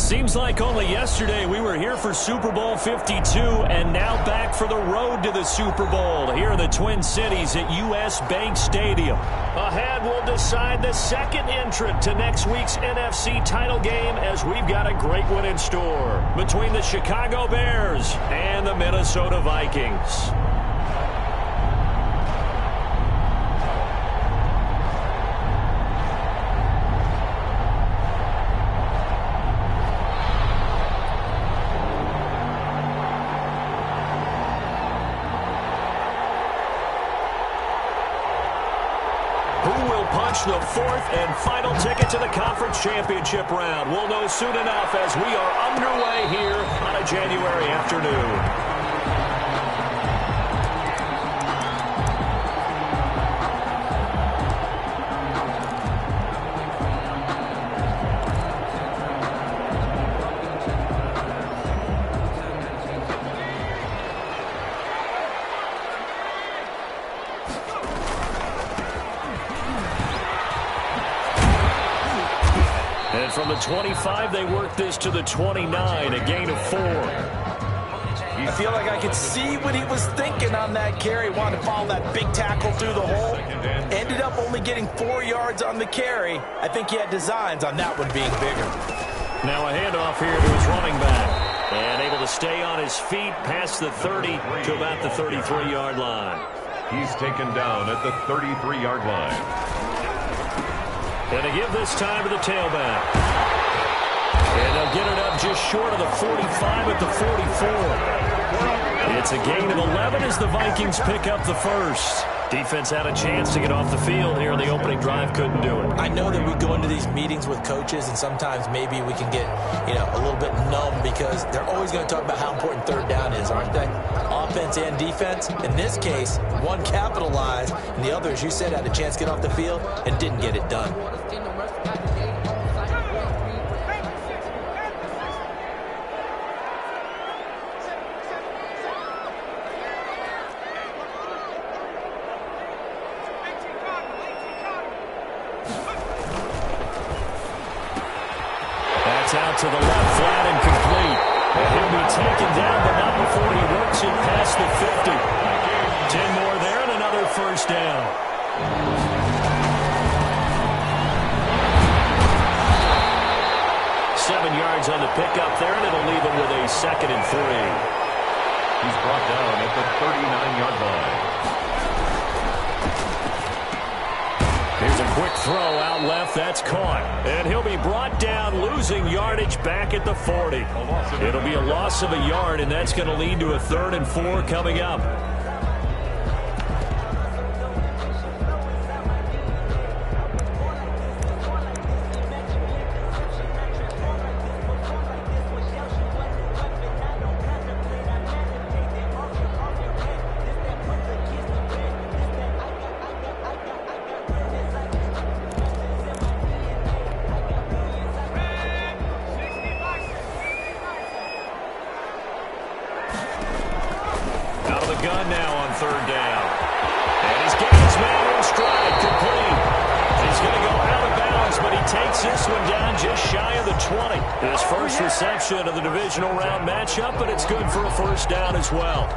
Seems like only yesterday we were here for Super Bowl 52 and now back for the road to the Super Bowl here in the Twin Cities at US Bank Stadium. Ahead, we'll decide the second entrant to next week's NFC title game as we've got a great one in store between the Chicago Bears and the Minnesota Vikings. The fourth and final ticket to the conference championship round. We'll know soon enough as we are underway here on a January afternoon. From the 25, they work this to the 29, a gain of 4. I feel like I could see what he was thinking on that carry. Wanted to follow that big tackle through the hole. Ended up only getting 4 yards on the carry. I think he had designs on that one being bigger. Now a handoff here to his running back. And able to stay on his feet past the 30 to about the 33-yard line. He's taken down at the 33-yard line. And to give this time to the tailback. And they'll get it up just short of the 45 at the 44. It's a gain of 11 as the Vikings pick up the first. Defense had a chance to get off the field here in the opening drive, couldn't do it. I know that we go into these meetings with coaches, and sometimes maybe we can get, a little bit numb because they're always going to talk about how important third down is, aren't they? Offense and defense. In this case, one capitalized, and the other, as you said, had a chance to get off the field and didn't get it done. Out to the left, flat and complete. And he'll be taken down, but not before he works it past the 50. 10 more there and another first down. 7 yards on the pickup there, and it'll leave him with a 2nd and 3. He's brought down at the 39-yard line. Here's a quick throw out left. That's caught. And he'll be brought down, losing yardage back at the 40. It'll be a loss of a yard, and that's going to lead to a 3rd and 4 coming up. Gun now on 3rd down. And he's getting his man in stride, complete. He's going to go out of bounds, but he takes this one down just shy of the 20. His first reception of the divisional round matchup, but it's good for a first down as well.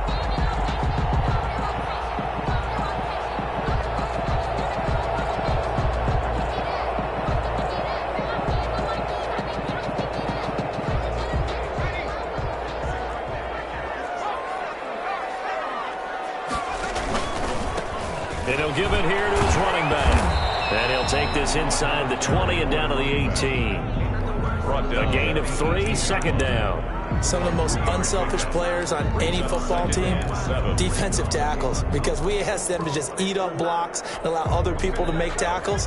And he'll give it here to his running back. And he'll take this inside the 20 and down to the 18. A gain of 3, 2nd down. Some of the most unselfish players on any football team, defensive tackles, because we ask them to just eat up blocks and allow other people to make tackles.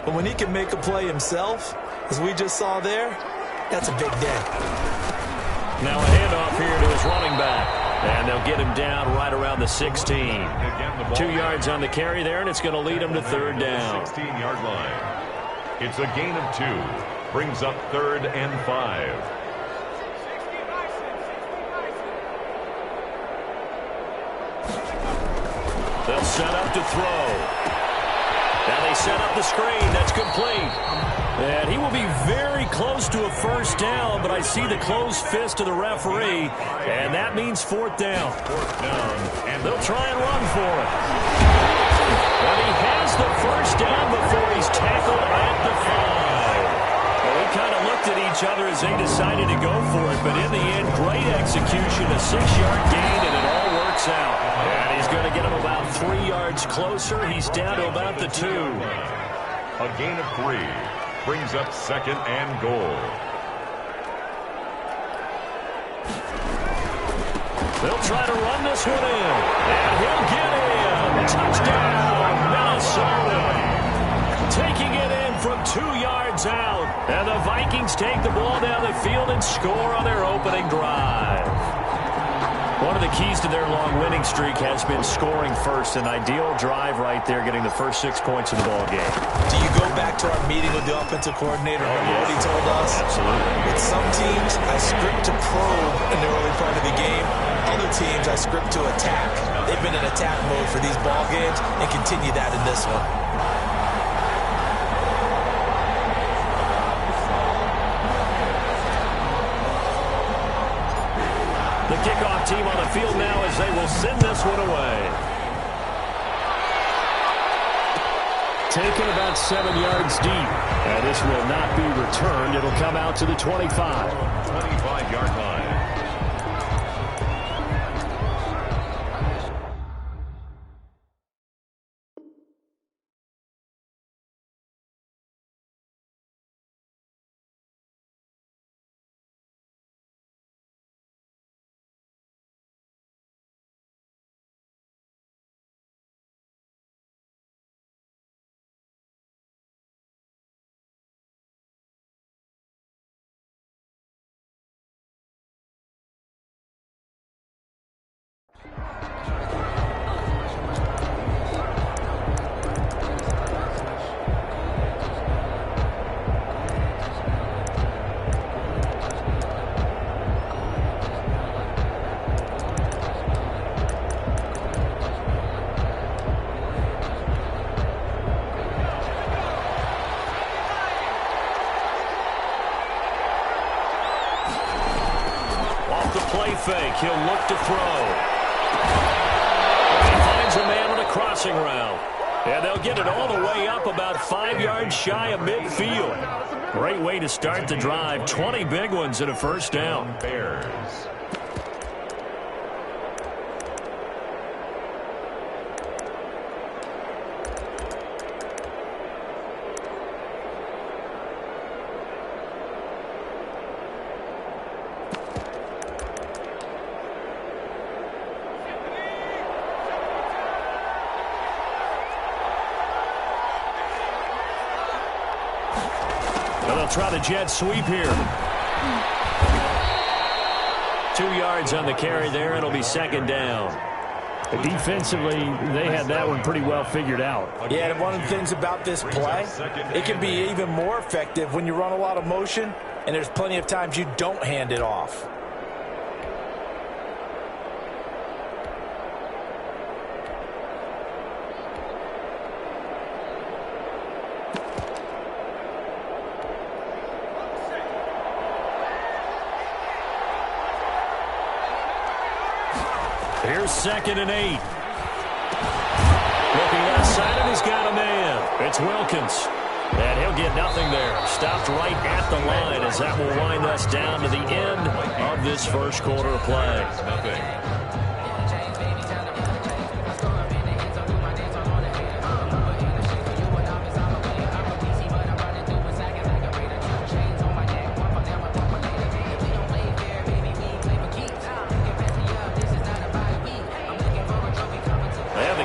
But when he can make a play himself, as we just saw there, that's a big day. Now a handoff here to his running back. And they'll get him down right around the 16. 2 yards on the carry there, and it's going to lead him to 3rd down. 16-yard line. It's a gain of 2. Brings up 3rd and 5. They'll set up to throw. Now they set up the screen. That's complete. And he will be very close to a first down, but I see the closed fist of the referee, and that means fourth down. And they'll try and run for it. But he has the first down before he's tackled at the 5. Well, we kind of looked at each other as they decided to go for it, but in the end, great execution, a 6-yard gain, and it all works out. And he's going to get him about 3 yards closer. He's down to about the 2. A gain of 3 brings up second and goal. They'll try to run this one in, and he'll get in. Touchdown, Minnesota. Taking it in from 2 yards out, and the Vikings take the ball down the field and score on their opening drive. One of the keys to their long winning streak has been scoring first. An ideal drive right there, getting the first 6 points of the ball game. Do you go back to our meeting with the offensive coordinator? Remember what he told us? Absolutely. With some teams, I script to probe in the early part of the game. Other teams, I script to attack. They've been in attack mode for these ball games and continue that in this one. The kickoff team on the field now as they will send this one away. Taken about 7 yards deep. And this will not be returned. It'll come out to the 25. 25-yard line. Fake. He'll look to throw. He finds a man on a crossing route. And they'll get it all the way up about 5 yards shy of midfield. Great way to start the drive. 20 big ones and a first down. Bears. Try the jet sweep here. 2 yards on the carry there. It'll be second down. Defensively, they had that one pretty well figured out. Yeah, and one of the things about this play, it can be even more effective when you run a lot of motion, and there's plenty of times you don't hand it off. Here's 2nd and 8. Looking left side, and he's got a man. It's Wilkins. And he'll get nothing there. Stopped right at the line as that will wind us down to the end of this first quarter of play.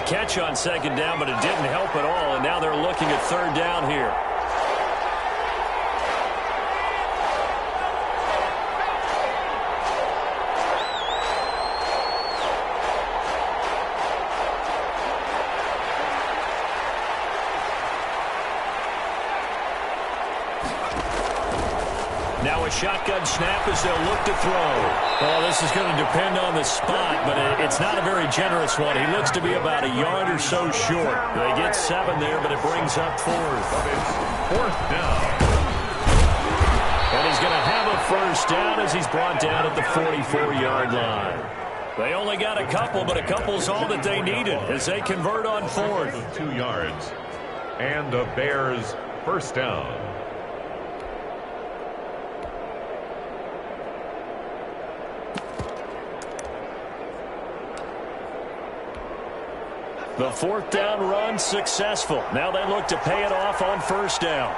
Catch on second down, but it didn't help at all, and now they're looking at third down here. Now a shotgun snap as they'll look to throw. Well, this is going to depend on the spot, but it's not a very generous one. He looks to be about a yard or so short. They get 7 there, but it brings up 4th. Fourth down. And he's going to have a first down as he's brought down at the 44-yard line. They only got a couple, but a couple's all that they needed as they convert on 4th. 2 yards. And the Bears first down. The 4th down run successful. Now they look to pay it off on first down.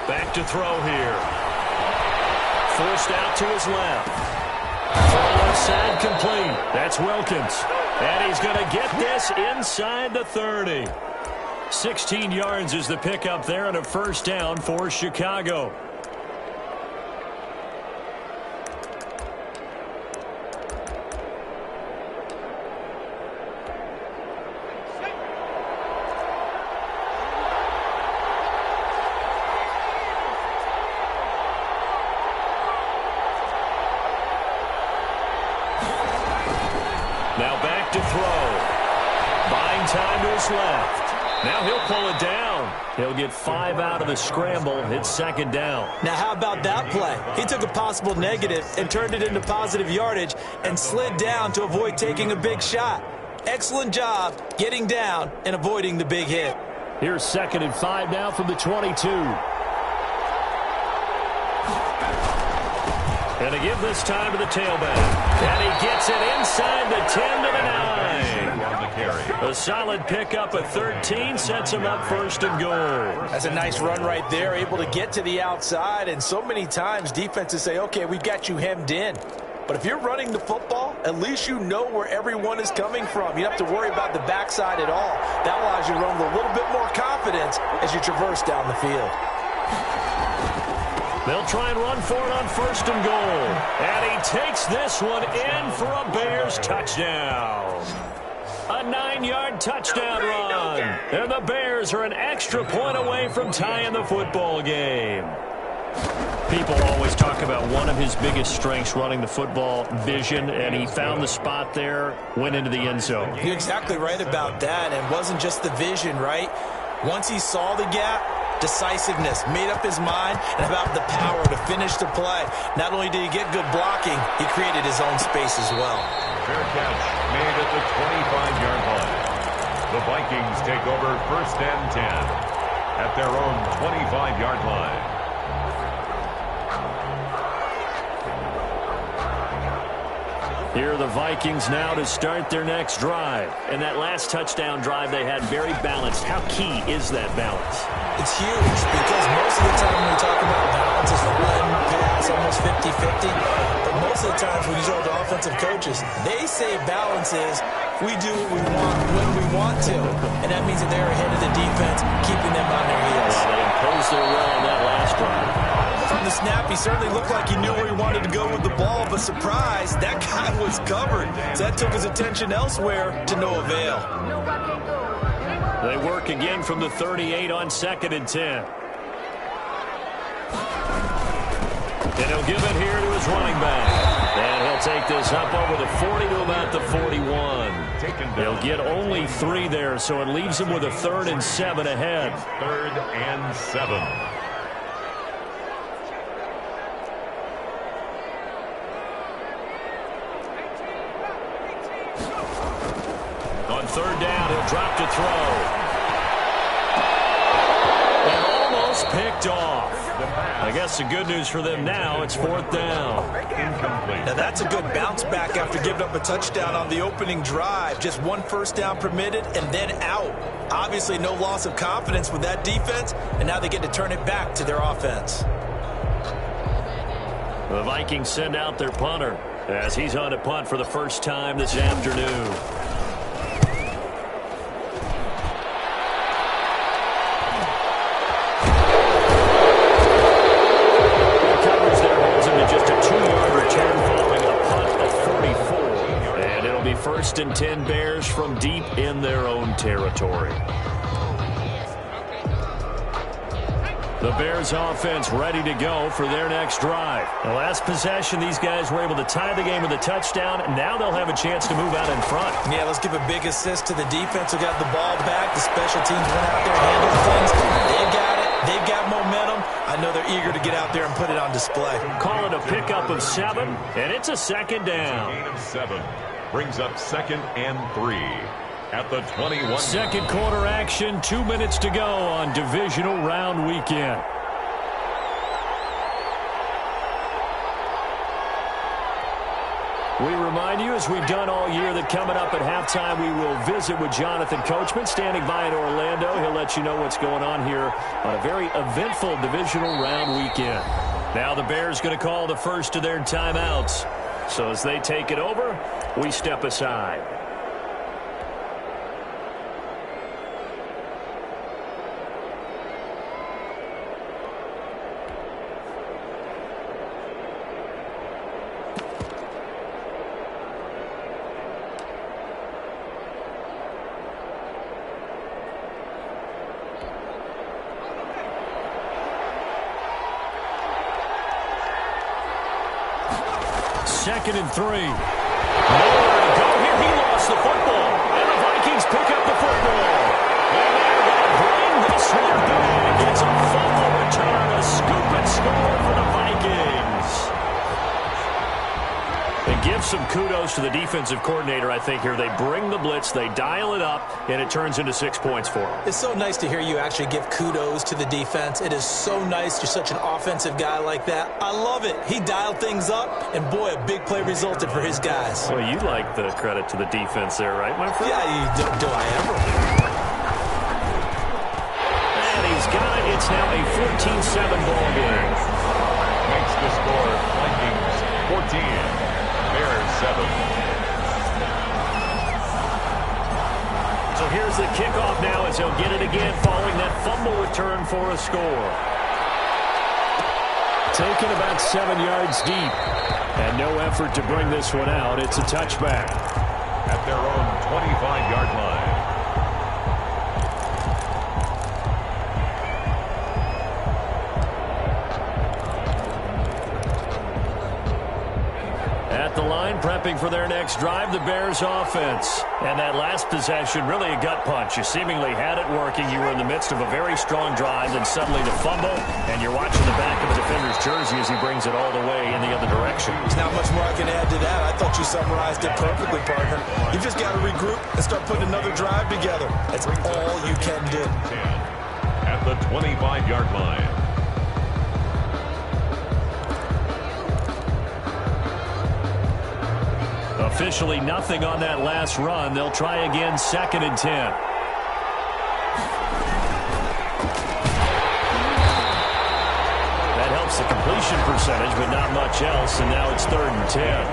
Back to throw here. Forced out to his left. Far left side complete. That's Wilkins. And he's going to get this inside the 30. 16 yards is the pickup there and a first down for Chicago. Now back to throw. Buying time to his left. Now he'll pull it down. He'll get 5 out of the scramble. It's second down. Now how about that play? He took a possible negative and turned it into positive yardage and slid down to avoid taking a big shot. Excellent job getting down and avoiding the big hit. Here's 2nd and 5 now from the 22. And to give this time to the tailback. And he gets it inside the 10 to the 9. On the carry. A solid pickup at 13 sets him up first and goal. That's a nice run right there, able to get to the outside. And so many times defenses say, okay, we've got you hemmed in. But if you're running the football, at least you know where everyone is coming from. You don't have to worry about the backside at all. That allows you to run with a little bit more confidence as you traverse down the field. They'll try and run for it on first and goal. And he takes this one in for a Bears touchdown. A 9-yard touchdown run. And the Bears are an extra point away from tying the football game. People always talk about one of his biggest strengths running the football, vision, and he found the spot there, went into the end zone. You're exactly right about that, and it wasn't just the vision, right? Once he saw the gap, decisiveness, made up his mind, and about the power to finish the play. Not only did he get good blocking, he created his own space as well. Fair catch made at the 25-yard line. The Vikings take over first and 10 at their own 25-yard line. Here are the Vikings now to start their next drive. And that last touchdown drive they had very balanced. How key is that balance? It's huge because most of the time when we talk about balance, it's run, pass, almost 50-50. But most of the times when you talk to offensive coaches, they say balance is we do what we want when we want to. And that means that they're ahead of the defense, keeping them on their heels. Well, they imposed their will on that last drive. From the snap, he certainly looked like he knew where he wanted to go with the ball, but surprise, that guy was covered. So that took his attention elsewhere to no avail. They work again from the 38 on 2nd and 10. And he'll give it here to his running back. And he'll take this up over the 40 to about the 41. He'll get only 3 there, so it leaves him with a 3rd and 7 ahead. 3rd and 7. On 3rd down, he'll drop to throw. And almost picked off. I guess the good news for them now, it's 4th down. Incomplete. Now that's a good bounce back after giving up a touchdown on the opening drive. Just 1 first down permitted and then out. Obviously no loss of confidence with that defense, and now they get to turn it back to their offense. The Vikings send out their punter as he's on to punt for the first time this afternoon. First and 10 Bears from deep in their own territory. The Bears offense ready to go for their next drive. The last possession, these guys were able to tie the game with a touchdown, and now they'll have a chance to move out in front. Yeah, let's give a big assist to the defense who got the ball back. The special teams went out there, handled things. They got it. They've got momentum. I know they're eager to get out there and put it on display. Call it a pickup of 7, and it's a second down. Gain of 7 brings up 2nd and 3 at the 21. Second quarter action, 2 minutes to go on divisional round weekend. We remind you, as we've done all year, that coming up at halftime, we will visit with Jonathan Coachman, standing by in Orlando. He'll let you know what's going on here on a very eventful divisional round weekend. Now the Bears going to call the first of their timeouts. So as they take it over, we step aside. Second and 3. Nowhere to go here. He lost the football. And the Vikings pick up the football. And they're going to bring this one back. It's a fumble return. A scoop and score for the Vikings. And give some kudos to the defensive coordinator, I think, here. They bring the blitz, they dial it up, and it turns into 6 points for them. It's so nice to hear you actually give kudos to the defense. It is so nice. You're such an offensive guy like that. I love it. He dialed things up, and boy, a big play resulted for his guys. Well, you like the credit to the defense there, right, my friend? Yeah, do I ever? And he's got it. It's now a 14-7 ball game. Makes the score Vikings 14. Bears 7. So here's the kickoff now as he'll get it again following that fumble return for a score. Taken about 7 yards deep. And no effort to bring this one out. It's a touchback. At their own 25-yard line. At the line, prepping for their next drive, the Bears offense. And that last possession, really a gut punch. You seemingly had it working. You were in the midst of a very strong drive, then suddenly the fumble, and you're watching the back of the defender's jersey as he brings it all the way in the other direction. There's not much more I can add to that. I thought you summarized it perfectly, partner. You just got to regroup and start putting another drive together. That's all you can do. 10 at the 25-yard line. Officially nothing on that last run. They'll try again, 2nd and 10. That helps the completion percentage, but not much else, and now it's 3rd and 10.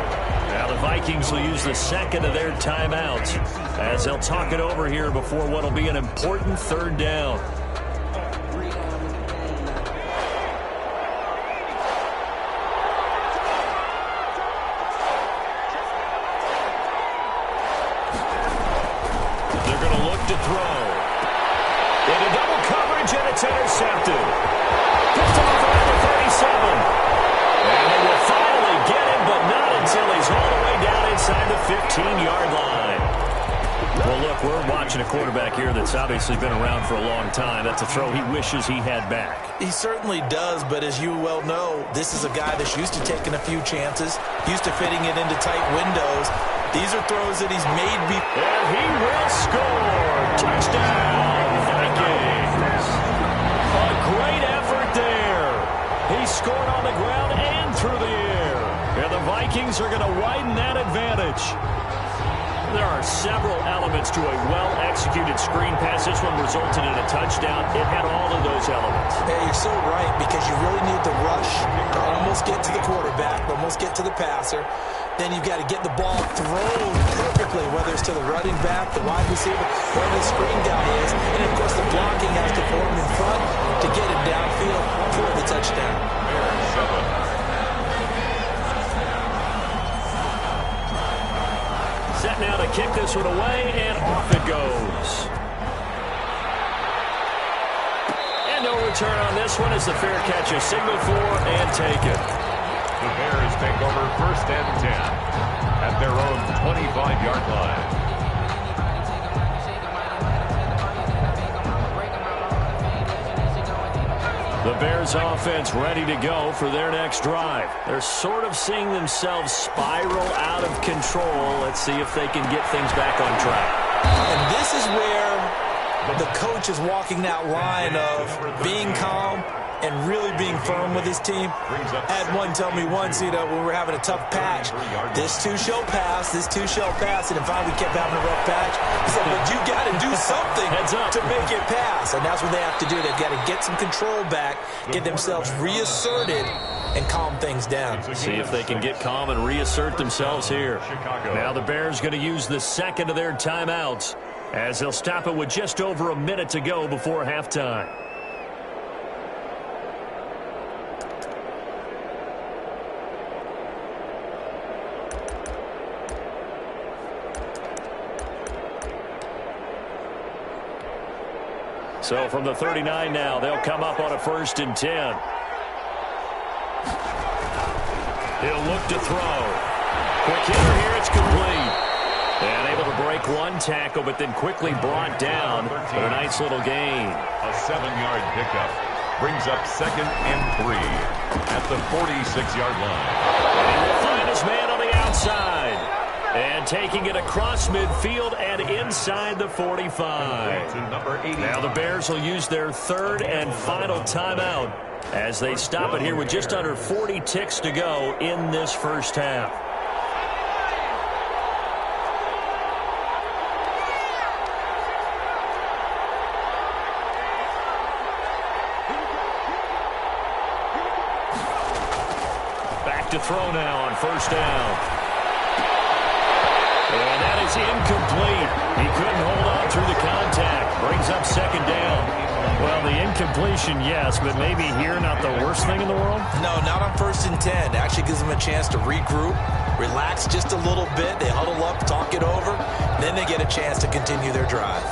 Now the Vikings will use the second of their timeouts as they'll talk it over here before what will be an important 3rd down. To throw. Into double coverage, and it's intercepted. Picked off around the 37. And they will finally get him, but not until he's all the way down inside the 15-yard line. Well, look, we're watching a quarterback here that's obviously been around for a long time. That's a throw he wishes he had back. He certainly does, but as you well know, this is a guy that's used to taking a few chances, used to fitting it into tight windows. These are throws that he's made before. And he will score. Touchdown, Vikings. A great effort there. He scored on the ground and through the air. And the Vikings are going to widen that advantage. There are several elements to a well-executed screen pass. This one resulted in a touchdown. It had all of those elements. Hey, you're so right, because you really need the rush to almost get to the quarterback, almost get to the passer. Then you've got to get the ball thrown perfectly, whether it's to the running back, the wide receiver, where the screen guy is. And, of course, the blocking has to form in front to get it downfield for the touchdown. Bears 7. set now to kick this one away, and off it goes. And no return on this one as the fair catch is signaled for and taken. The Bears take over 1st and 10 at their own 25-yard line. The Bears offense ready to go for their next drive. They're sort of seeing themselves spiral out of control. Let's see if they can get things back on track. And this is where the coach is walking that line of being calm and really being firm with his team. I had one tell me once, when we were having a tough patch, this too shall pass, this too shall pass. And if I would keep having a rough patch, he said, but you got to do something to make it pass. And that's what they have to do. They've got to get some control back, get themselves reasserted, and calm things down. See if they can get calm and reassert themselves here. Now the Bears going to use the second of their timeouts as they'll stop it with just over a minute to go before halftime. So from the 39 now, they'll come up on a 1st and 10. He'll look to throw. Quick hitter here, it's complete. And able to break one tackle, but then quickly brought down. But a nice little gain. A 7-yard pickup brings up 2nd and 3 at the 46-yard line. And he will find his man on the outside. And taking it across midfield and inside the 45. Now the Bears will use their 3rd and final timeout as they stop it here with just under 40 ticks to go in this first half. Back to throw now on 1st down. And that is incomplete. He couldn't hold on through the contact. Brings up 2nd down. Well, the incompletion, yes, but maybe here not the worst thing in the world? No, not on 1st and 10. It actually gives them a chance to regroup, relax just a little bit. They huddle up, talk it over. Then they get a chance to continue their drive.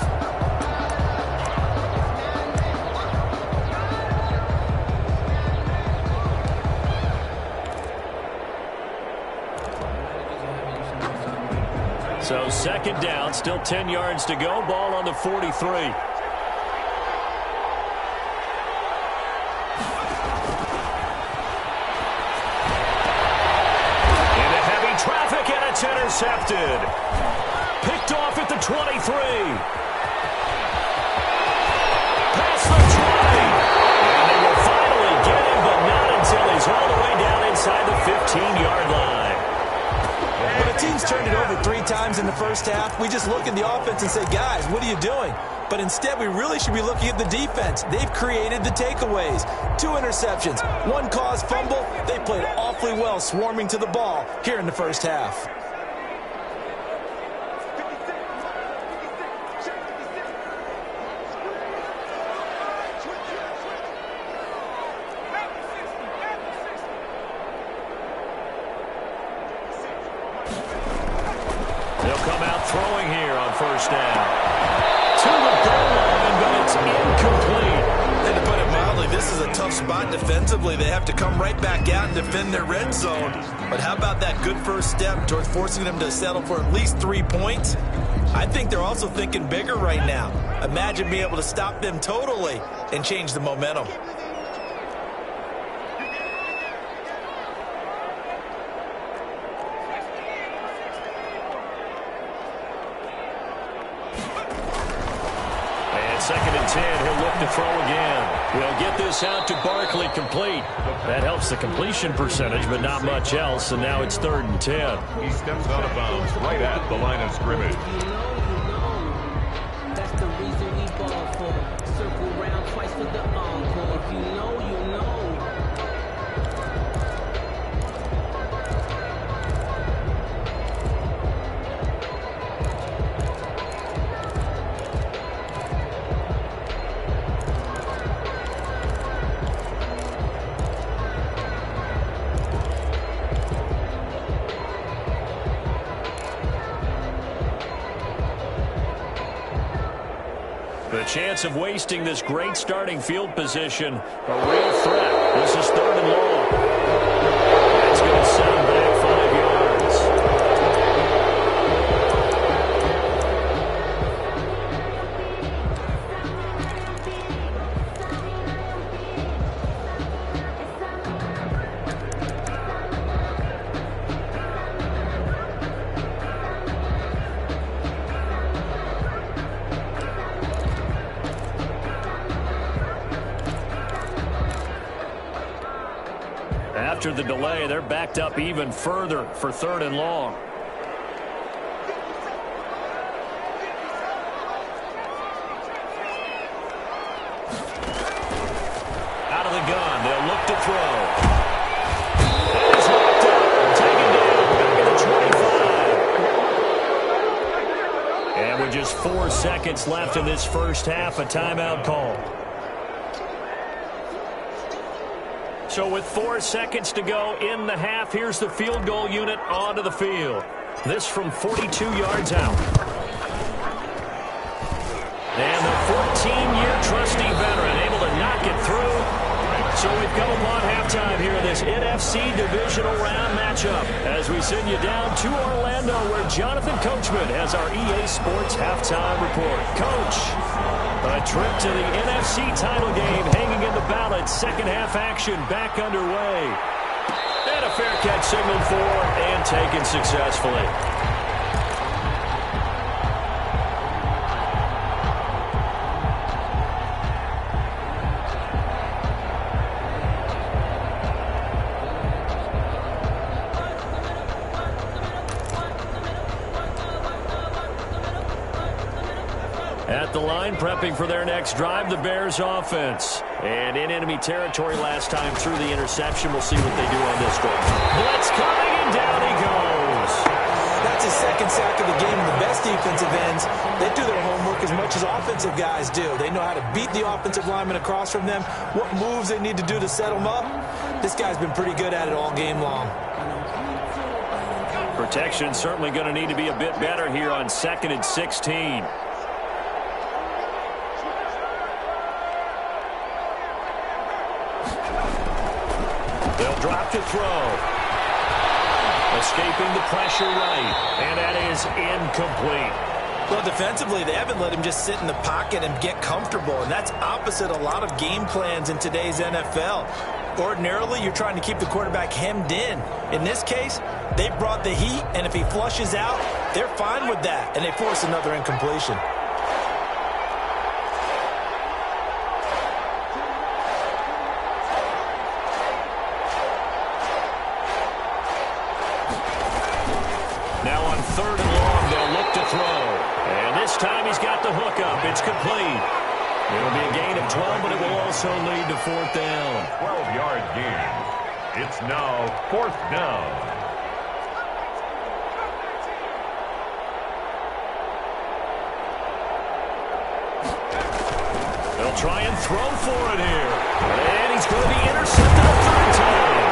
So 2nd down, still 10 yards to go. Ball on the 43. Into heavy traffic, and it's intercepted. Picked off at the 23. Past the 20. And they will finally get him, but not until he's all the way down inside the 15-yard line. When a team's turned it over 3 times in the first half, we just look at the offense and say, guys, what are you doing? But instead, we really should be looking at the defense. They've created the takeaways. 2 interceptions, 1 caused fumble. They played awfully well swarming to the ball here in the first half. Throwing here on 1st down. To the goal line, but it's incomplete. And to put it mildly, this is a tough spot defensively. They have to come right back out and defend their red zone. But how about that good first step towards forcing them to settle for at least 3 points? I think they're also thinking bigger right now. Imagine being able to stop them totally and change the momentum. And 2nd and 10, he'll look to throw again. We'll get this out to Barkley, complete. That helps the completion percentage, but not much else, and now it's 3rd and 10. He steps out of bounds right at the line of scrimmage. That's the reason we ball for. Circle round twice for the encore. If you know, you know. The chance of wasting this great starting field position, a real threat. This is 3rd and long. That's going to set him back 5 yards. After the delay, they're backed up even further for 3rd and long. Out of the gun, they'll look to throw. That is locked up, taken down, back at the 25. And with just 4 seconds left in this first half, a timeout call. So with 4 seconds to go in the half, here's the field goal unit onto the field. This from 42 yards out. And the 14-year trusty veteran able to knock it through. So we've come upon halftime here in this NFC Divisional Round matchup as we send you down to Orlando where Jonathan Coachman has our EA Sports Halftime Report. Coach, a trip to the NFC title game hanging in the balance. Second half action back underway. And a fair catch signaled for and taken successfully. At the line, prepping for their next drive, the Bears offense. And in enemy territory last time through the interception. We'll see what they do on this drive. Blitz coming, and down he goes. That's his second sack of the game. The best defensive ends, they do their homework as much as offensive guys do. They know how to beat the offensive lineman across from them, what moves they need to do to set them up. This guy's been pretty good at it all game long. Protection certainly going to need to be a bit better here on 2nd and 16. They'll drop to throw. Escaping the pressure right. And that is incomplete. Well, defensively, they haven't let him just sit in the pocket and get comfortable, and that's opposite a lot of game plans in today's NFL. Ordinarily, you're trying to keep the quarterback hemmed in. In this case, they brought the heat, and if he flushes out, they're fine with that, and they force another incompletion. Now on 3rd and long, they'll look to throw. And this time he's got the hook up. It's complete. It'll be a gain of 12, but it will also lead to 4th down. 12-yard gain. It's now 4th down. They'll try and throw for it here. And he's going to be intercepted a 3rd time.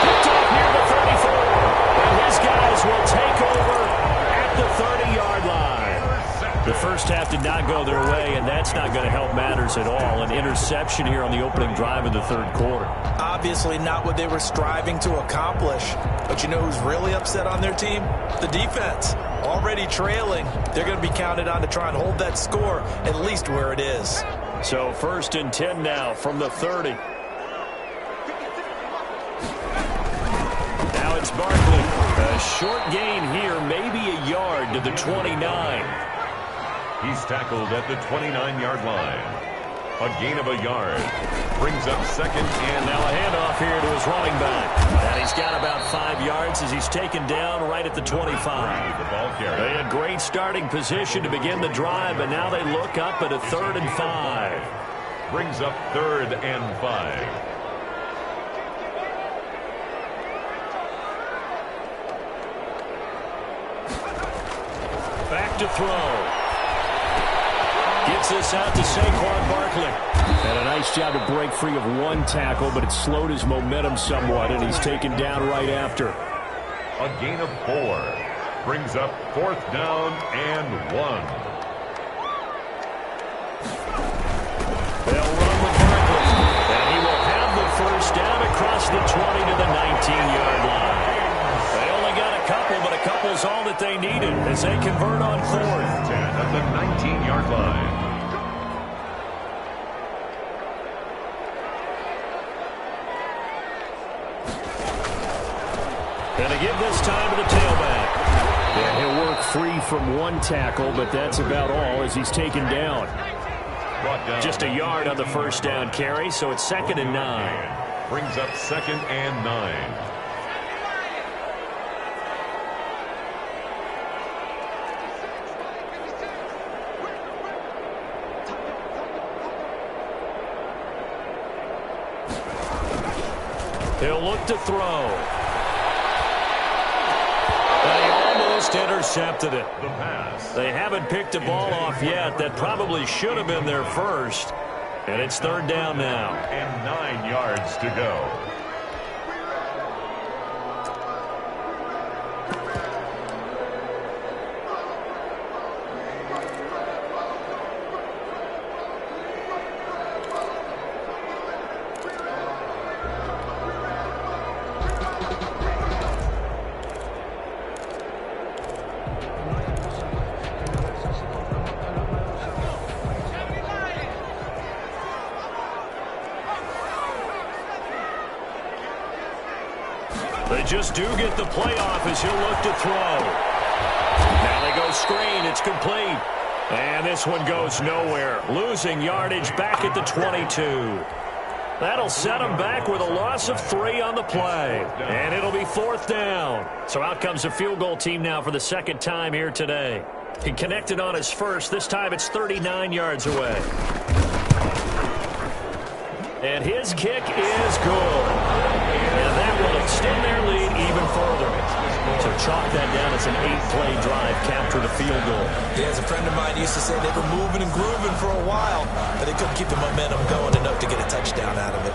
Picked off near the 34. And his guys will take over at the 30-yard line. The first half did not go their way, and that's not going to help matters at all. An interception here on the opening drive of the 3rd quarter. Obviously not what they were striving to accomplish. But you know who's really upset on their team? The defense. Already trailing. They're going to be counted on to try and hold that score at least where it is. So 1st and 10 now from the 30. Now it's Barkley. A short gain here, maybe a yard to the 29. He's tackled at the 29-yard line. A gain of a yard. Brings up 2nd and now a handoff here to his running back. And he's got about 5 yards as he's taken down right at the 25. the ball carrier. They had great starting position to begin the drive, but now they look up at a 3rd and 5. Brings up 3rd and 5. Back to throw. Gets this out to Saquon Barkley. And a nice job to break free of one tackle, but it slowed his momentum somewhat, and he's taken down right after. A gain of 4. Brings up 4th down and 1. across the 20 to the 19-yard line. They only got a couple, but a couple's all that they needed as they convert on 4th. 10 at the 19-yard line. And to give this time to the tailback. Yeah, he'll work free from one tackle, but that's about all as he's taken down. Just a yard on the first down carry, so it's 2nd and 9. Brings up 2nd and 9. He'll look to throw. They almost intercepted it. The pass. They haven't picked a ball off yet. That probably should have been their first. And it's 3rd down now. And 9 yards to go. They just do get the playoff as he'll look to throw. Now they go screen. It's complete. And this one goes nowhere. Losing yardage back at the 22. That'll set them back with a loss of 3 on the play. And it'll be 4th down. So out comes a field goal team now for the 2nd time here today. He connected on his first. This time it's 39 yards away. And his kick is good. And that will extend their lead even further. So chalk that down as an 8-play drive, captured a field goal. Yeah, as a friend of mine used to say, they were moving and grooving for a while, but they couldn't keep the momentum going enough to get a touchdown out of it.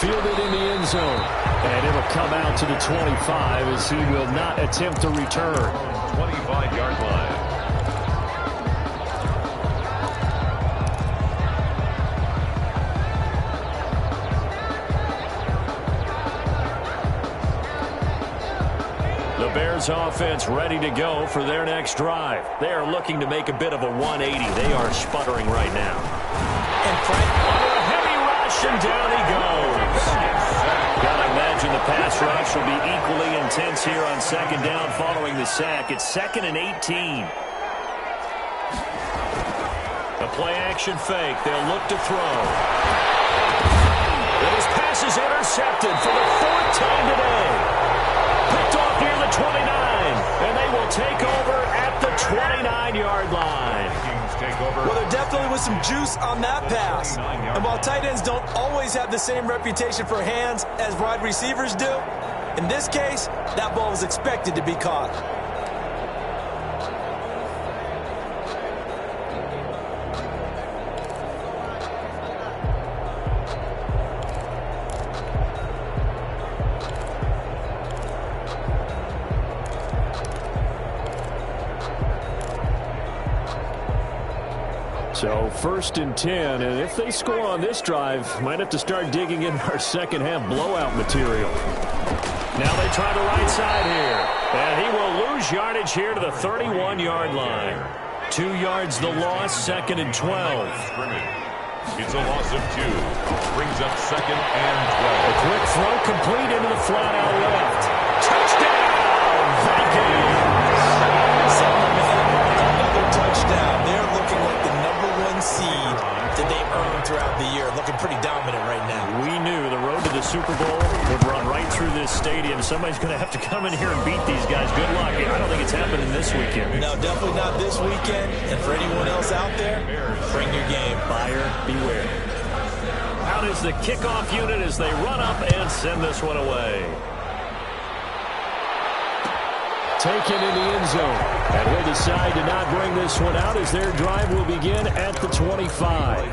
Fielded in the end zone. And it'll come out to the 25 as he will not attempt to return. 25-yard line. The Bears offense ready to go for their next drive. They are looking to make a bit of a 180. They are sputtering right now. And Frank, Under a heavy rush, and down he goes. Gotta imagine the pass rush will be equally intense here on 2nd down following the sack. It's 2nd and 18. A play-action fake. They'll look to throw. And his pass is intercepted for the 4th time today. Picked off near the 29, and they will take over at the 29-yard line. Well, there definitely was some juice on that pass. And while tight ends don't always have the same reputation for hands as wide receivers do, in this case, that ball was expected to be caught. So 1st and 10, and if they score on this drive, might have to start digging in our second half blowout material. Now they try the right side here, and he will lose yardage here to the 31-yard line. 2 yards the loss, 2nd and 12. It's a loss of 2. Brings up 2nd and 12. A quick throw complete into the flat out left. Touchdown, Vikings! Another touchdown. They're looking like the #1 seed that they earned throughout the year. Looking pretty dominant right now. We knew the road to the Super Bowl would run right through this stadium. Somebody's going to have to come in here and beat these guys. Good luck. I don't think it's happening this weekend. No, definitely not this weekend. And for anyone else out there, bring your game. Buyer beware. Out is the kickoff unit as they run up and send this one away. Taken in the end zone. And will decide to not bring this one out as their drive will begin at the 25.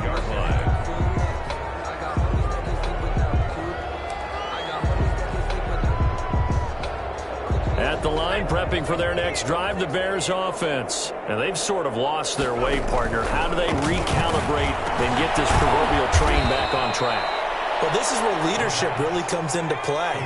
At at the line, prepping for their next drive, the Bears offense. And they've sort of lost their way, partner. How do they recalibrate and get this proverbial train back on track? Well, this is where leadership really comes into play.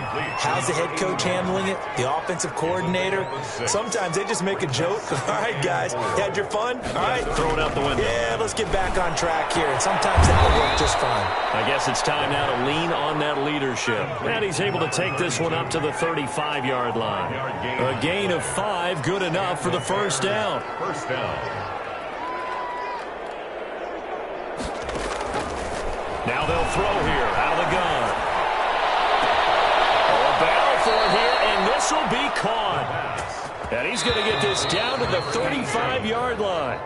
How's the head coach handling it? The offensive coordinator? Sometimes they just make a joke. All right, guys, you had your fun? All right. Throw it out the window. Yeah, let's get back on track here. And sometimes that'll work just fine. I guess it's time now to lean on that leadership. And he's able to take this one up to the 35-yard line. A gain of 5, good enough for the first down. First down. Now they'll throw here out of the gun. Oh, battle for it here, and this will be caught. And he's going to get this down to the 35-yard line.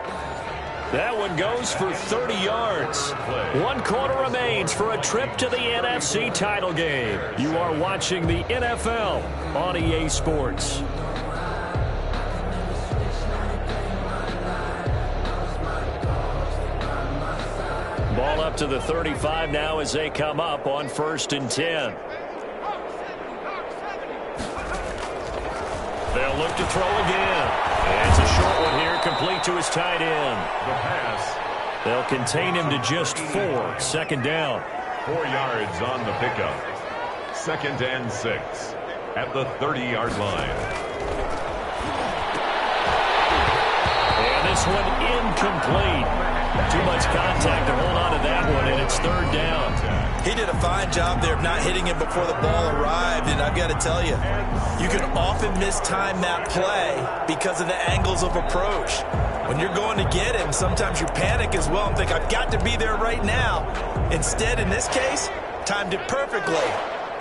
That one goes for 30 yards. 1 quarter remains for a trip to the NFC title game. You are watching the NFL on EA Sports. Ball up to the 35 now as they come up on 1st and 10. They'll look to throw again. And it's a short one here, complete to his tight end. The pass. They'll contain him to just 4. Second down. 4 yards on the pickup. 2nd and 6 at the 30-yard line. And this one incomplete. Too much contact to hold on to that one, and it's 3rd down. He did a fine job there of not hitting him before the ball arrived, and I've got to tell you, you can often mistime that play because of the angles of approach. When you're going to get him, sometimes you panic as well and think, I've got to be there right now. Instead, in this case, timed it perfectly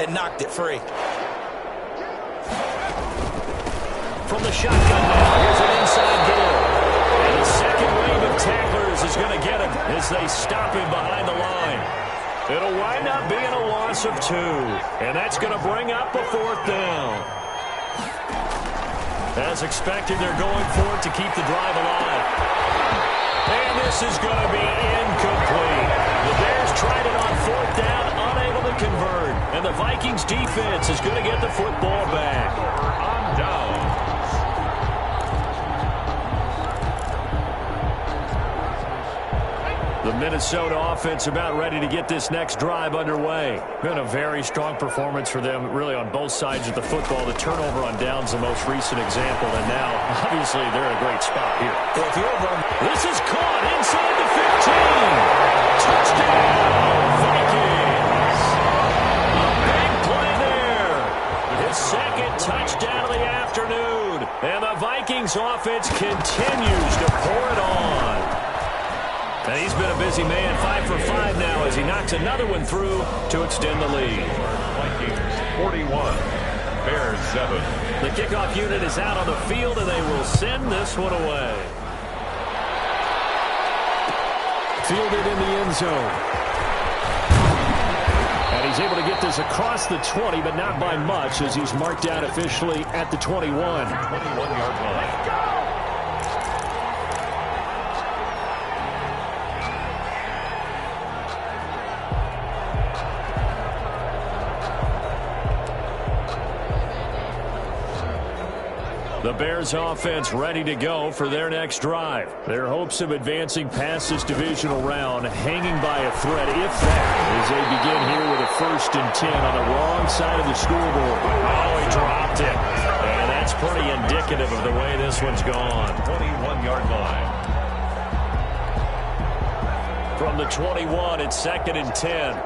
and knocked it free. From the shotgun now, here's an inside goal. And the second wave of tacklers is going to get him as they stop him behind the line. It'll wind up being a loss of 2. And that's going to bring up a 4th down. As expected, they're going for it to keep the drive alive. And this is going to be incomplete. The Bears tried it on 4th down, unable to convert. And the Vikings defense is going to get the football back. On down. The Minnesota offense about ready to get this next drive underway. Been a very strong performance for them, really, on both sides of the football. The turnover on downs, the most recent example, and now, obviously, they're in a great spot here. If you're run, this is caught inside the 15. Touchdown, Vikings. A big play there. His 2nd touchdown of the afternoon. And the Vikings offense continues to pour it on. And he's been a busy man, 5 for 5 now as he knocks another one through to extend the lead. Vikings 41, Bears 7. The kickoff unit is out on the field, and they will send this one away. Fielded in the end zone. And he's able to get this across the 20, but not by much as he's marked down officially at the 21. 21-yard line. The Bears offense ready to go for their next drive. Their hopes of advancing past this divisional round hanging by a thread, if that, as they begin here with a 1st and 10 on the wrong side of the scoreboard. Oh, he dropped it. And that's pretty indicative of the way this one's gone. 21-yard line. From the 21, it's 2nd and 10.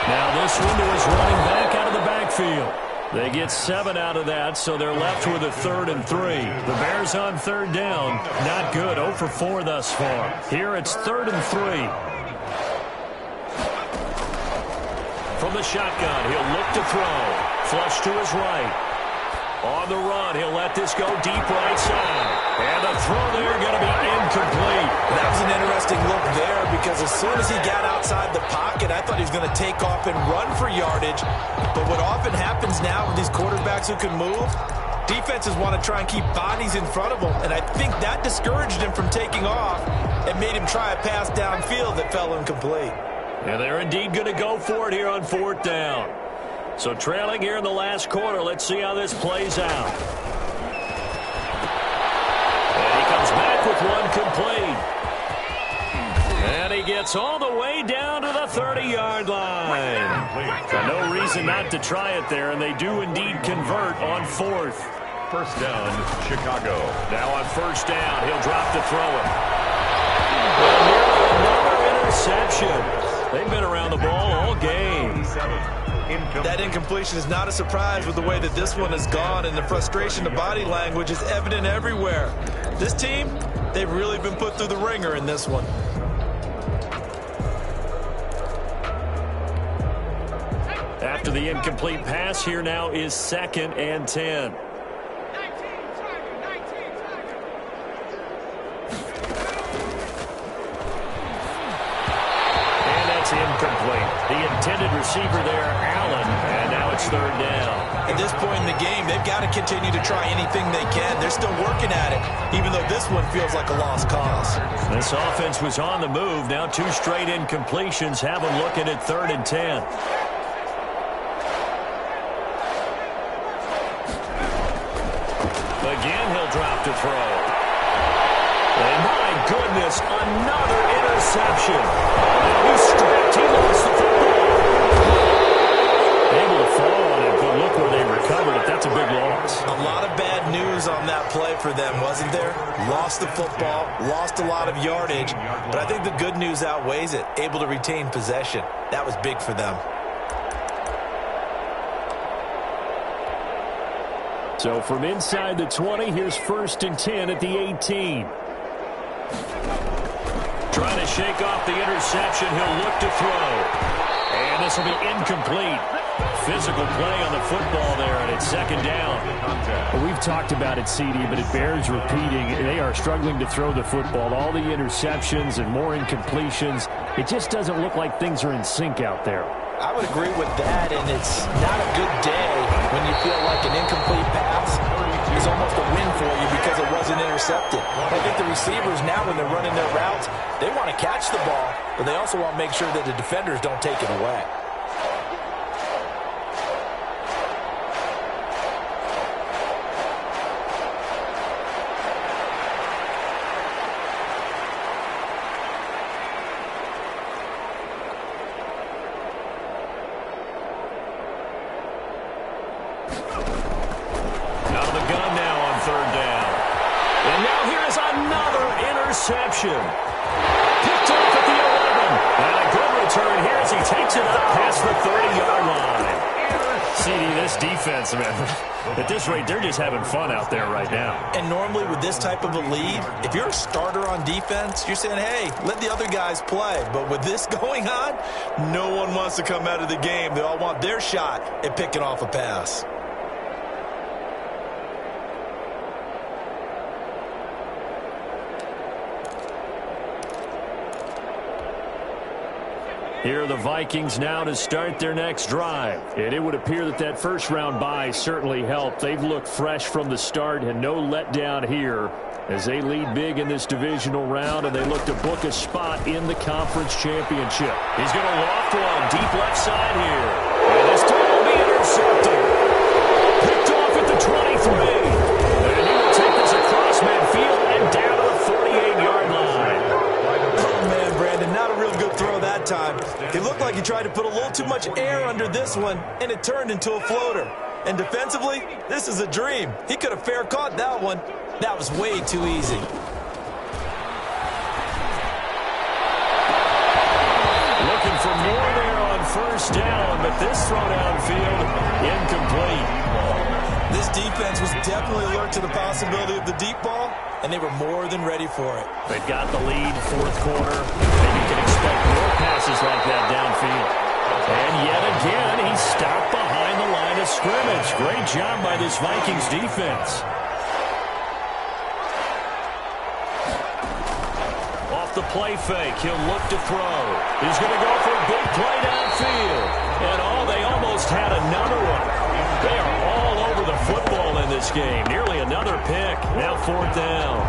Now this one to his running back out of the backfield. They get 7 out of that, so they're left with a 3rd and 3. The Bears on 3rd down. Not good. 0 for 4 thus far. Here it's 3rd and 3. From the shotgun, he'll look to throw. Flush to his right. On the run, he'll let this go deep right side. And the throw there going to be incomplete. that was an interesting look there because as soon as he got outside the pocket, I thought he was going to take off and run for yardage. But what often happens now with these quarterbacks who can move, defenses want to try and keep bodies in front of them. And I think that discouraged him from taking off and made him try a pass downfield that fell incomplete. And they're indeed going to go for it here on 4th down. So trailing here in the last quarter. Let's see how this plays out. And he comes back with one complete. And he gets all the way down to the 30-yard line. So no reason not to try it there, and they do indeed convert on 4th. First down, Chicago. Now on 1st down, he'll drop to throw it. Well, nearly another interception. They've been around the ball all game. That incompletion is not a surprise with the way that this one has gone, and the frustration, the body language is evident everywhere. This team, they've really been put through the ringer in this one. After the incomplete pass, here now is 2nd and 10. Incomplete. The intended receiver there, Allen, and now it's 3rd down. At this point in the game, they've got to continue to try anything they can. They're still working at it, even though this one feels like a lost cause. This offense was on the move. Now 2 straight incompletions have them looking at 3rd and 10. Again, he'll drop to throw. And my goodness, another interception. He's strapped. He lost the football. Able to fall on it, but look where they recovered it. That's a big loss. A lot of bad news on that play for them, wasn't there? Lost the football, lost a lot of yardage, but I think the good news outweighs it. Able to retain possession. That was big for them. So from inside the 20, here's 1st and 10 at the 18. Trying to shake off the interception. He'll look to throw. And this will be incomplete. Physical play on the football there, and it's 2nd down. Well, we've talked about it, CD, but it bears repeating. They are struggling to throw the football. All the interceptions and more incompletions. It just doesn't look like things are in sync out there. I would agree with that, and it's not a good day when you feel like an incomplete pass is almost a win for you because it wasn't intercepted. I think the receivers now, when they're running their routes, they want to catch the ball, but they also want to make sure that the defenders don't take it away. Interception. Picked off at the 11. And a good return here as he takes it up past the 30-yard line. CD, this defense, man, at this rate, they're just having fun out there right now. And normally with this type of a lead, if you're a starter on defense, you're saying, hey, let the other guys play. But with this going on, no one wants to come out of the game. They all want their shot at picking off a pass. Here are the Vikings now to start their next drive. And it would appear that that first-round bye certainly helped. They've looked fresh from the start and no letdown here as they lead big in this divisional round, and they look to book a spot in the conference championship. He's going to loft one deep left side here. And this time will be intercepted. Picked off at the 23. And he will take this across midfield and down to the 48-yard line. Oh, man, Brandon, not a real good throw that time. It looked like he tried to put a little too much air under this one, and it turned into a floater. And defensively, this is a dream. He could have fair caught that one. That was way too easy. Looking for more there on first down, but this throw downfield, incomplete. This defense was definitely alert to the possibility of the deep ball, and they were more than ready for it. They've got the lead, fourth quarter. Maybe you can expect more passes like that downfield. And yet again, he's stopped behind the line of scrimmage. Great job by this Vikings defense. Off the play fake, he'll look to throw. He's going to go for a big play downfield. And they almost had another one. They are all over the football in this game. Nearly another pick. Now fourth down.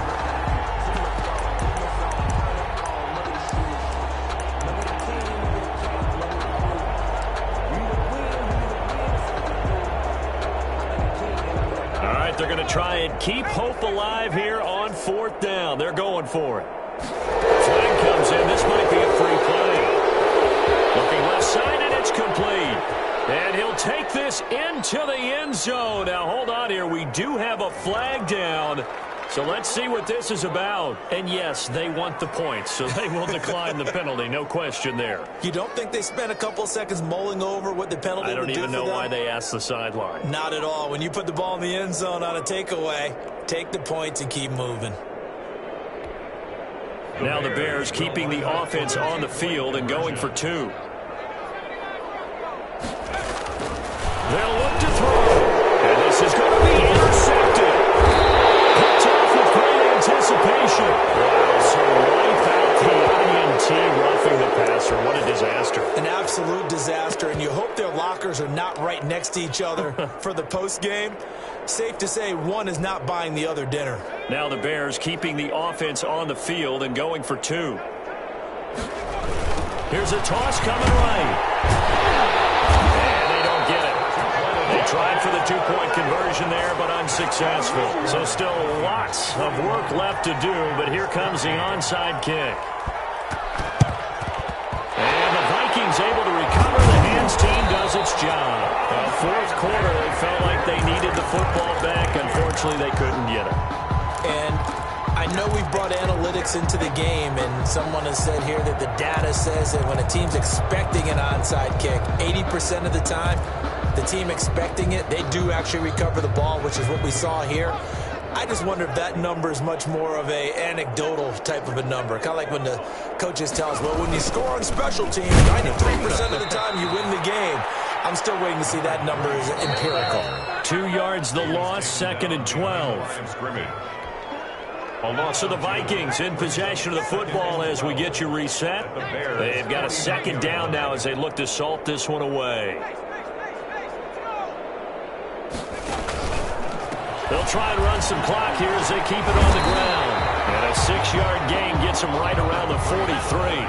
But they're going to try and keep hope alive here on 4th down. They're going for it. Flag comes in. This might be a free play. Looking left side, and it's complete. And he'll take this into the end zone. Now, hold on here. We do have a flag down. So let's see what this is about. And, yes, they want the points, so they will decline the penalty. No question there. You don't think they spent a couple seconds mulling over what the penalty would do for them? I don't even know why they asked the sideline. Not at all. When you put the ball in the end zone on a takeaway, take the points and keep moving. Now the Bears keeping the offense on the field and going for 2. They'll look to throw. And this is going to be intercepted. Picked off with great anticipation. Wow, so wipe out the INT roughing the passer. What a disaster. An absolute disaster, and you hope their lockers are not right next to each other for the postgame. Safe to say one is not buying the other dinner. Now the Bears keeping the offense on the field and going for 2. Here's a toss coming right. And they don't get it. They tried for the 2-point conversion there, but unsuccessful. So still lots of work left to do, but here comes the onside kick. And the Vikings able to recover. The hands team does its job. Fourth quarter, they felt like they needed the football back. Unfortunately, they couldn't get it. And I know we brought analytics into the game, and someone has said here that the data says that when a team's expecting an onside kick, 80% of the time, the team expecting it, they do actually recover the ball, which is what we saw here. I just wonder if that number is much more of a anecdotal type of a number. Kind of like when the coaches tell us, well, when you score on special teams, 93% of the time you win the game. I'm still waiting to see that number is empirical. 2 yards the loss, 2nd and 12. So the Vikings in possession of the football as we get you reset. They've got a 2nd down now as they look to salt this one away. They'll try and run some clock here as they keep it on the ground. And a 6-yard gain gets them right around the 43.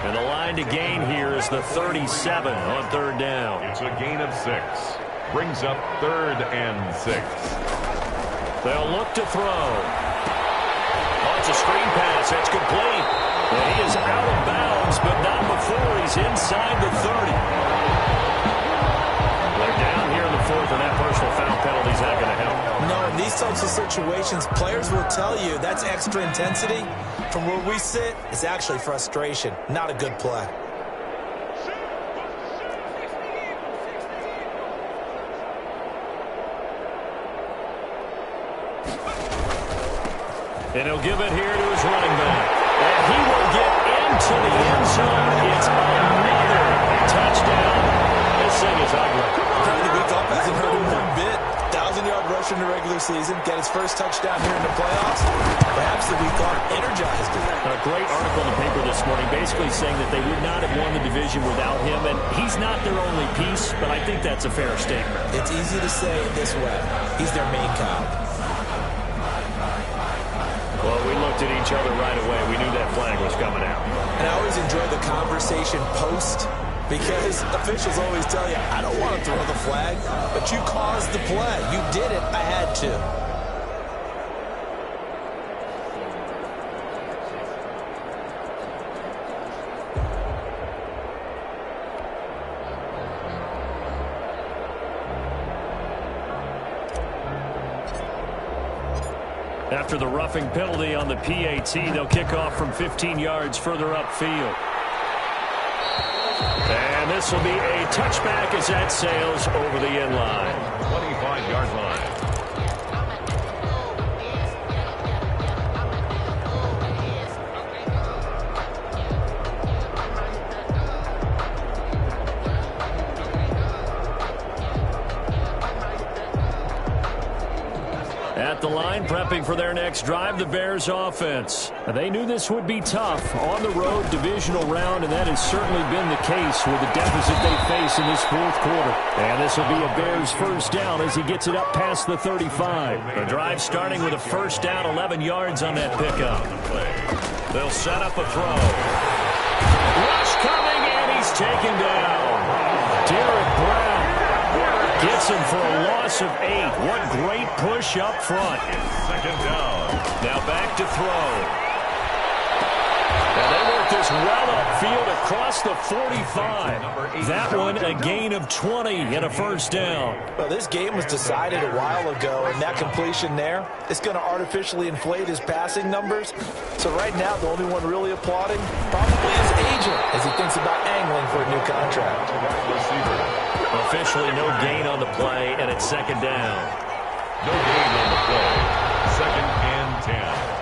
And the line to gain here is the 37 on 3rd down. It's a gain of 6. Brings up 3rd and 6. They'll look to throw. Oh, it's a screen pass. That's complete. And he is out of bounds, but not before he's inside the 30. They're down here in the 4th, and that personal foul penalty is not going to help. No, in these types of situations, players will tell you that's extra intensity. From where we sit, it's actually frustration. Not a good play. And he'll give it here to his running back. And he will get into the end zone. It's another touchdown. This thing is ugly. The week off hasn't hurt him one bit. 1,000-yard rush in the regular season. Get his first touchdown here in the playoffs. Perhaps the week off energized him. A great article in the paper this morning basically saying that they would not have won the division without him. And he's not their only piece, but I think that's a fair statement. It's easy to say it this way. He's their main cog. Well, we looked at each other right away. We knew that flag was coming out. And I always enjoy the conversation post because officials always tell you, I don't want to throw the flag, but you caused the play. You did it. I had to. After the roughing penalty on the PAT, they'll kick off from 15 yards further upfield. And this will be a touchback as that sails over the end line. 25-yard line. At the line, prepping for their next drive, the Bears offense. They knew this would be tough on the road divisional round, and that has certainly been the case with the deficit they face in this 4th quarter. And this will be a Bears first down as he gets it up past the 35. The drive starting with a first down, 11 yards on that pickup. They'll set up a throw. Rush coming, and he's taken down. Derek Brown Gets him for a loss of 8. What great push up front. Second down. Now back to throw. And they work this well upfield across the 45. That one a gain of 20 and a first down. Well, this game was decided a while ago, and that completion there is going to artificially inflate his passing numbers. So right now, the only one really applauding probably his agent as he thinks about angling for a new contract. Receiver. Officially no gain on the play, and it's second down. No gain on the play. Second and 10.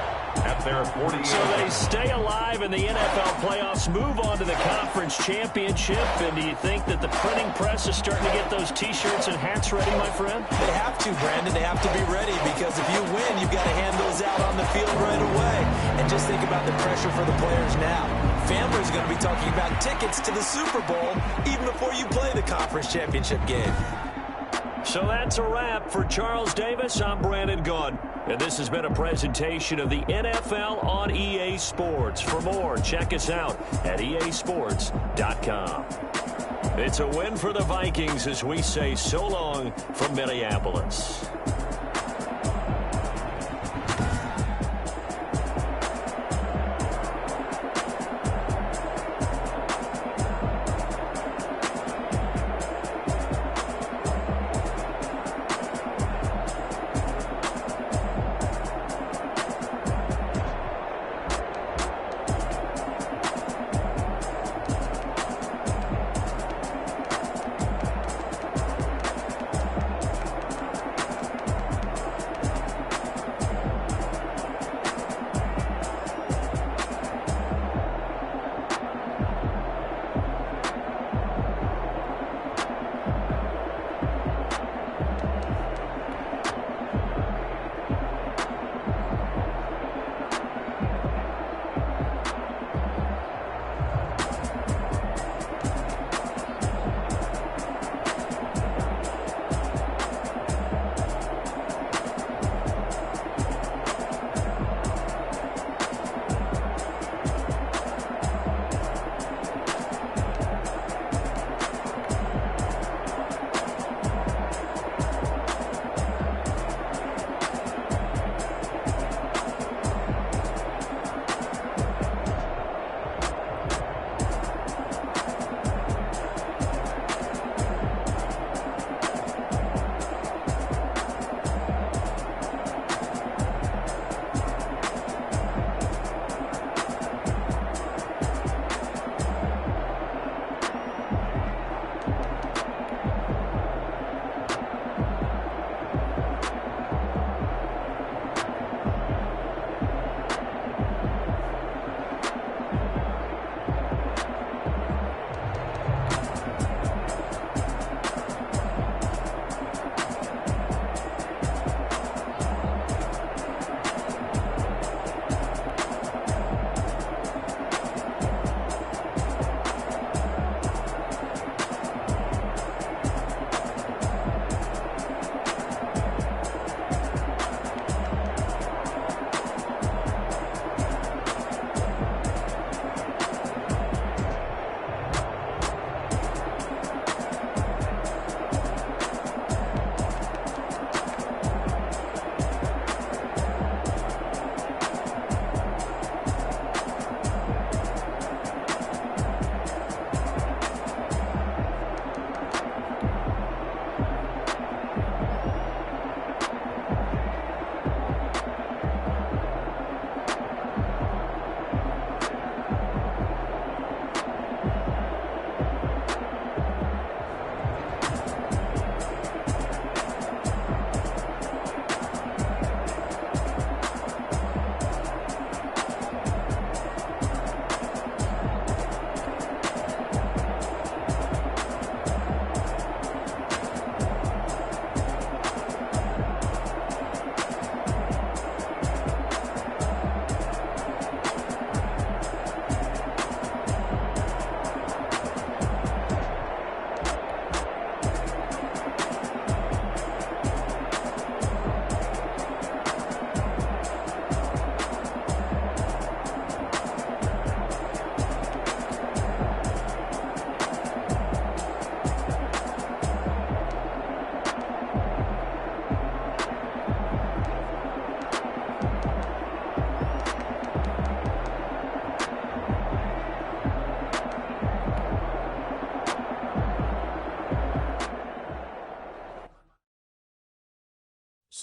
At their 48. So they stay alive in the NFL playoffs, move on to the conference championship. And do you think that the printing press is starting to get those T-shirts and hats ready, my friend? They have to, Brandon. They have to be ready because if you win, you've got to hand those out on the field right away. And just think about the pressure for the players now. Families are going to be talking about tickets to the Super Bowl even before you play the conference championship game. So that's a wrap. For Charles Davis, I'm Brandon Gunn. And this has been a presentation of the NFL on EA Sports. For more, check us out at easports.com. It's a win for the Vikings as we say so long from Minneapolis.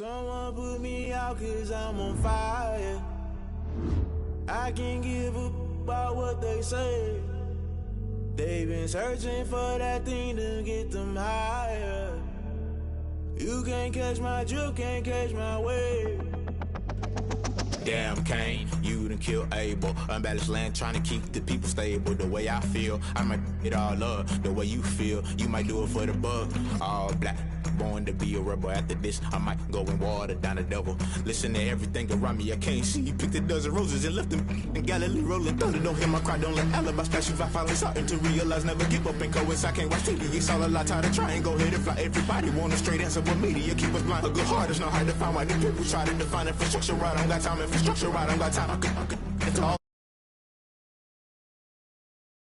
Someone put me out 'cause I'm on fire. I can't give a about what they say. They've been searching for that thing to get them higher. You can't catch my drift, can't catch my wave. Damn, Kane, you done killed Abel. Unbalanced land, trying to keep the people stable. The way I feel, I might it all up. The way you feel, you might do it for the bug. All black, born to be a rebel. After this, I might go and water down the devil. Listen to everything around me, I can't see. Picked a dozen roses and left them in Galilee rolling thunder. Don't hear my cry, don't let alibis pass you. I finally starting to realize, never give up and coincide. Can't watch TV, it's all a lot. Tired of trying, go ahead and fly. Everybody want a straight answer, but media keep us blind. A good heart is not hard to find. Why the people try to define infrastructure right? I don't got time, infrastructure right? I don't got time. It's all